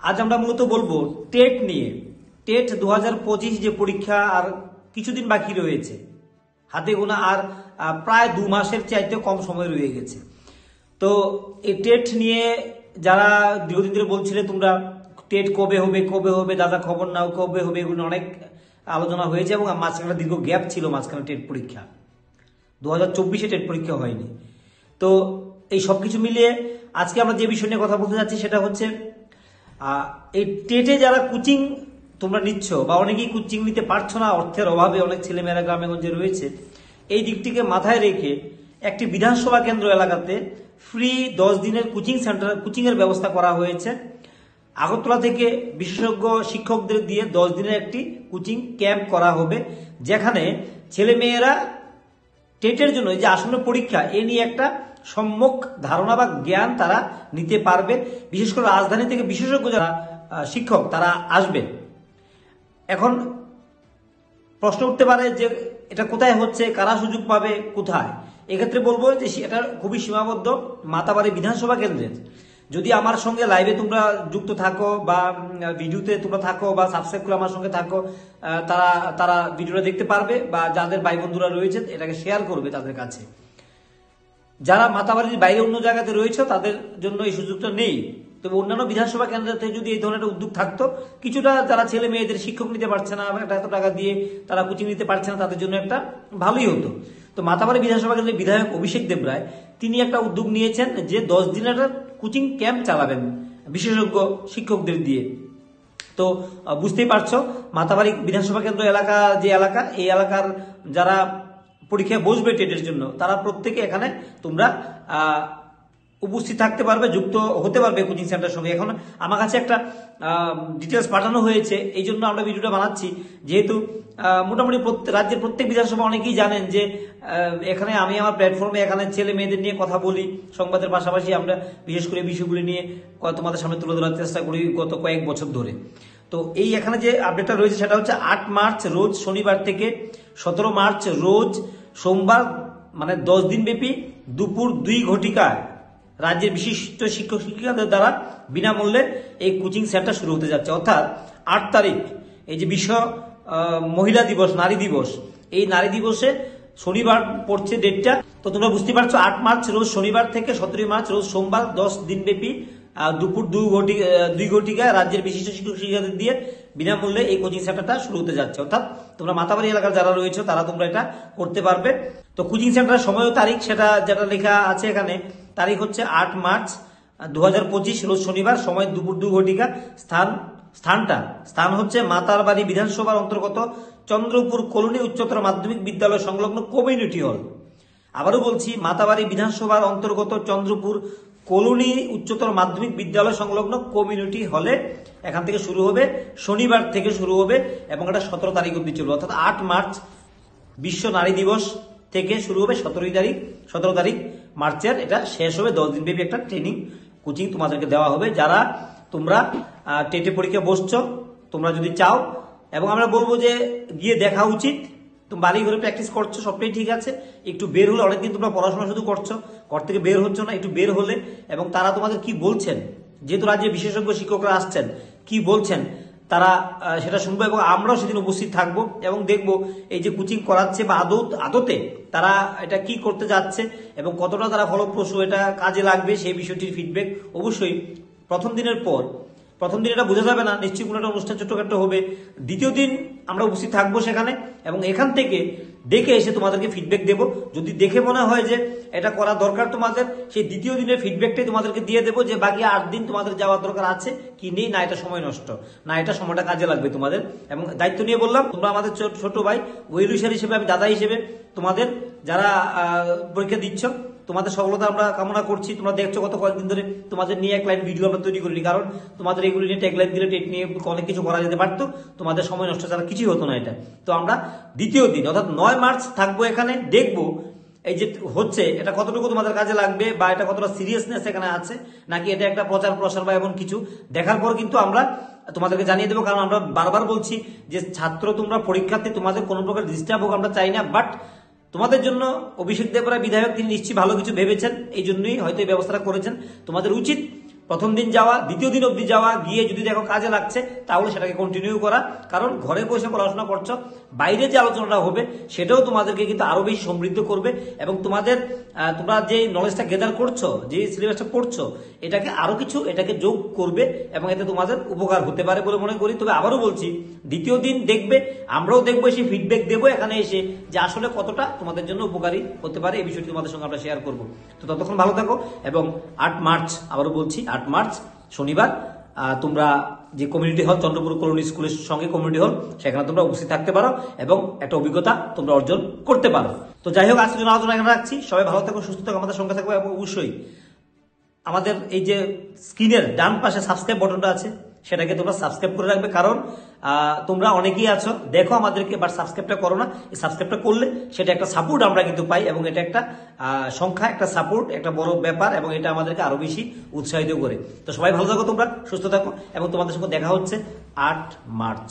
আজ আমরা মূলত বলবো টেট নিয়ে। টেট 2025 যে পরীক্ষা আর কিছুদিন বাকি রয়েছে, হাতে গোনা আর প্রায় 2 মাসের চাইতে কম সময় রয়ে গেছে। তো এই টেট নিয়ে যারা দীর্ঘদিন ধরে বলছিলে তোমরা টেট কবে হবে দাদা খবর নাও কবে হবে, এগুলো অনেক আলোচনা হয়েছে এবং মাঝখানে দীর্ঘ গ্যাপ ছিল, মাঝখানে টেট পরীক্ষা 2024-এ টেট পরীক্ষা হয়নি। তো এই সবকিছু মিলিয়ে আজকে আমরা যে বিষয় নিয়ে কথা বলতে যাচ্ছি সেটা হচ্ছে এই টেটে যারা কোচিং তোমরা নিচ্ছ বা অনেকেই কোচিং নিতে পারছো না, অর্থের অভাবে অনেক ছেলেমেয়েরা গ্রামেগঞ্জে রয়েছে, এই দিকটিকে মাথায় রেখে একটি বিধানসভা কেন্দ্র এলাকাতে ফ্রি 10 দিনের কোচিং এর ব্যবস্থা করা হয়েছে। আগরতলা থেকে বিশেষজ্ঞ শিক্ষকদের দিয়ে 10 দিনের একটি কোচিং ক্যাম্প করা হবে, যেখানে ছেলেমেয়েরা টেটের জন্য যে আসন্ন পরীক্ষা এ নিয়ে একটা সম্যক ধারণা বা জ্ঞান তারা নিতে পারবে। বিশেষ করে রাজধানী থেকে বিশেষজ্ঞ যারা শিক্ষক তারা আসবেন। এখন প্রশ্ন উঠতে পারে যে এটা কোথায় হচ্ছে, কারা সুযোগ পাবে, কোথায়? এক্ষেত্রে বলবো যে এটা খুবই সীমাবদ্ধ মাতাবাড়ি বিধানসভা কেন্দ্রের। যদি আমার সঙ্গে লাইভে তোমরা যুক্ত থাকো বা ভিডিওতে তোমরা থাকো বা সাবস্ক্রাইব করে আমার সঙ্গে থাকো, তারা ভিডিওটা দেখতে পারবে বা যাদের ভাই বন্ধুরা রয়েছে এটাকে শেয়ার করবে তাদের কাছে। যারা মাতাবাড়ির বাইরে অন্য জায়গাতে রয়েছে তাদের জন্য এই সুযোগটা নেই। তবে অন্যান্য বিধানসভা কেন্দ্রতে যদি এই ধরনের উদ্যোগ থাকতো, কিছুটা যারা ছেলে মেয়েদের শিক্ষক নিতে পারছে না বা এত টাকা দিয়ে তারা কোচিং নিতে পারছে না, তাদের জন্য একটা ভালোই হতো। তো মাতাবাড়ি বিধানসভা কেন্দ্রের বিধায়ক অভিষেক দেবরায় তিনি একটা উদ্যোগ নিয়েছেন যে 10 দিনের কোচিং ক্যাম্প চালাবেন বিশেষজ্ঞ শিক্ষকদের দিয়ে। তো বুঝতেই পারছো মাতাবাড়ি বিধানসভা কেন্দ্র এলাকা যে এলাকা, এই এলাকার যারা পরীক্ষায় বসবে টেটের জন্য তারা প্রত্যেকে এখানে তোমরা উপস্থিত থাকতে পারবে, যুক্ত হতে পারবে কোচিং সেন্টারের সঙ্গে। এখন আমার কাছে একটা ডিটেলস পাঠানো হয়েছে, এই জন্য আমরা ভিডিওটা বানাচ্ছি। যেহেতু মোটামুটি রাজ্যের প্রত্যেক বিধানসভা অনেকেই জানেন যে এখানে আমি আমার প্ল্যাটফর্মে এখানে ছেলে মেয়েদের নিয়ে কথা বলি, সংবাদের পাশাপাশি আমরা বিশেষ করে বিষয়গুলি নিয়ে তোমাদের সামনে তুলে ধরার চেষ্টা করি গত কয়েক বছর ধরে। তো এই এখানে যে আপডেটটা রয়েছে সেটা হচ্ছে 8 মার্চ রোজ শনিবার থেকে 17 মার্চ রোজ সোমবার, মানে 10 দিন ব্যাপী দুপুর 2 ঘটিকায় রাজ্যের বিশিষ্ট শিক্ষক শিক্ষিকাদের দ্বারা বিনামূল্যে এই কোচিং সেন্টার শুরু হতে যাচ্ছে। অর্থাৎ 8 তারিখ এই যে বিশ্ব মহিলা দিবস, নারী দিবস, এই নারী দিবসে শনিবার পড়ছে ডেটটা। তো তোমরা বুঝতে পারছো 8 মার্চ রোজ শনিবার থেকে 17 মার্চ রোজ সোমবার 10 দিন ব্যাপী দুপুর 2 ঘটিকায় রাজ্যের বিশিষ্ট শিক্ষক শিক্ষিকাদের দিয়ে বিনামূল্যে এই কোচিং সেন্টারটা শুরু হতে যাচ্ছে। অর্থাৎ তোমরা মাতাবাড়ি এলাকার যারা রয়েছে তারা তোমরা এটা করতে পারবে। তো কোচিং সেন্টারের সময় ও তারিখ সেটা যেটা লেখা আছে এখানে, তারিখ হচ্ছে 8 মার্চ 2025 রোজ শনিবার, সময় দুপুর 2 ঘটিকা, স্থান হচ্ছে মাতারবাড়ি বিধানসভার অন্তর্গত চন্দ্রপুর কলোনি উচ্চতর মাধ্যমিক বিদ্যালয় সংলগ্ন কমিউনিটি হল। আবারও বলছি, মাতাবাড়ি বিধানসভার অন্তর্গত চন্দ্রপুর কলোনি উচ্চতর মাধ্যমিক বিদ্যালয় সংলগ্ন কমিউনিটি হলে এখান থেকে শুরু হবে, শনিবার থেকে শুরু হবে এবং এটা 17 তারিখ অব্দি চলবে। অর্থাৎ 8 মার্চ বিশ্ব নারী দিবস থেকে শুরু হবে, 17 তারিখ মার্চের এটা শেষ হবে। 10 দিন ব্যাপী একটা ট্রেনিং কোচিং তোমাদেরকে দেওয়া হবে। যারা তোমরা টেটে পরীক্ষা বসছো, তোমরা যদি চাও, এবং আমরা বলবো যে গিয়ে দেখা উচিত। তুমি বাড়ি ঘরে প্র্যাকটিস করছো, সবটাই ঠিক আছে, একটু বের হলে, অনেকদিন তোমরা পড়াশোনা শুধু করছো, ঘর থেকে বের হচ্ছ না, একটু বের হলে এবং তারা তোমাদের কি বলছেন, যেহেতু রাজ্যে বিশেষজ্ঞ শিক্ষকরা আসছেন, কি বলছেন তারা সেটা শুনবো এবং আমরাও সেদিন উপস্থিত থাকবো এবং দেখবো এই যে কোচিং করাচ্ছে বা আদতে তারা এটা কি করতে যাচ্ছে এবং কতটা তারা ফলপ্রসূ, এটা কাজে লাগবে সেই বিষয়টির ফিডব্যাক অবশ্যই প্রথম দিন এটা বোঝা যাবে না, নিশ্চয়ই কোনো একটা অনুষ্ঠান ছোটখাটো হবে। দ্বিতীয় দিন আমরা উপস্থিত থাকবো সেখানে এবং এখান থেকে দেখে এসে তোমাদেরকে ফিডব্যাক দেবো। যদি দেখে মনে হয় যে এটা করা দরকার তোমাদের, সেই দ্বিতীয় দিনের ফিডব্যাকটাই তোমাদেরকে দিয়ে দেবো যে বাকি 8 দিন তোমাদের যাওয়ার দরকার আছে কি নেই, না এটা সময় নষ্ট, না এটা সময়টা কাজে লাগবে তোমাদের। এবং দায়িত্ব নিয়ে বললাম, তোমরা আমাদের ছোট ভাই, ওয়েলুইশার হিসেবে, আমি দাদা হিসেবে তোমাদের যারা পরীক্ষা দিচ্ছ তোমাদের সফলতা আমরা কামনা করছি। তোমরা দেখছো গত কয়েকদিন ধরে তোমাদের নিয়ে এক লাইন ভিডিও আমরা তৈরি করিনি, কারণ তোমাদের এগুলি নিয়ে ট্যাগলাইন দিলে টেট নিয়ে অনেক কিছু করা যেতে পারতো, তোমাদের সময় নষ্ট ছাড়া কিছুই হতো না এটা। তো আমরা দ্বিতীয় দিন অর্থাৎ 9 মার্চ থাকবো এখানে, দেখবো এই যে হচ্ছে এটা কতটুকু তোমাদের কাজে লাগবে বা এটা কতটা সিরিয়াসনেস এখানে আছে, নাকি এটা একটা প্রচার প্রসার বা এমন কিছু। দেখার পর কিন্তু আমরা তোমাদেরকে জানিয়ে দেবো, কারণ আমরা বারবার বলছি যে ছাত্র তোমরা পরীক্ষার্থী, তোমাদের কোনো প্রকার ডিস্টার্ব হোক আমরা চাই না। বাট তোমাদের জন্য অভিষেক দেবরায় বিধায়ক তিনি নিশ্চয়ই ভালো কিছু ভেবেছেন, এই জন্যই হয়তো এই ব্যবস্থাটা করেছেন। তোমাদের উচিত প্রথম দিন যাওয়া, দ্বিতীয় দিন অবধি যাওয়া, গিয়ে যদি দেখো কাজে লাগছে তাহলে সেটাকে কন্টিনিউ করা। কারণ ঘরে বসে পড়াশোনা করছো, বাইরে যে আলোচনাটা হবে সেটাও তোমাদেরকে কিন্তু আরো বেশি সমৃদ্ধ করবে এবং তোমরা যে নলেজটা গেদার করছো, যে সিলেবাসটা পড়ছো, এটাকে যোগ করবে এবং এতে তোমাদের উপকার হতে পারে বলে মনে করি। তবে আবারও বলছি, দ্বিতীয় দিন দেখবে, আমরাও দেখবো, এসে ফিডব্যাক দেবো এখানে এসে যে আসলে কতটা তোমাদের জন্য উপকারী হতে পারে, এই বিষয়টি তোমাদের সঙ্গে আমরা শেয়ার করবো। তো ততক্ষণ ভালো থাকো এবং 8 মার্চ, আবারও বলছি 8 মার্চ শনিবার তোমরা যে কমিউনিটি হল, চন্দ্রপুর কলোনি স্কুলের সঙ্গে কমিউনিটি হল, সেখানে তোমরা উপস্থিত থাকতে পারো এবং একটা অভিজ্ঞতা তোমরা অর্জন করতে পারো। তো যাই হোক, আজকের জন্য আলোচনা এখানে রাখছি। সবাই ভালো থাকো, সুস্থ থাকো, আমাদের সঙ্গে থাকবে এবং অবশ্যই আমাদের এই যে স্ক্রিনের ডান পাশে সাবস্ক্রাইব বটনটা আছে সেটাকে তোমরা সাবস্ক্রাইব করে রাখবে। কারণ তোমরা অনেকেই আছো দেখো আমাদেরকে, বাট সাবস্ক্রাইবটা করো না। এই সাবস্ক্রাইবটা করলে সেটা একটা সাপোর্ট আমরা কিন্তু পাই এবং এটা একটা সংখ্যা, একটা সাপোর্ট, একটা বড় ব্যাপার এবং এটা আমাদেরকে আরো বেশি উৎসাহিত করে। তো সবাই ভালো থাকো, তোমরা সুস্থ থাকো এবং তোমাদের সঙ্গে দেখা হচ্ছে 8 মার্চ।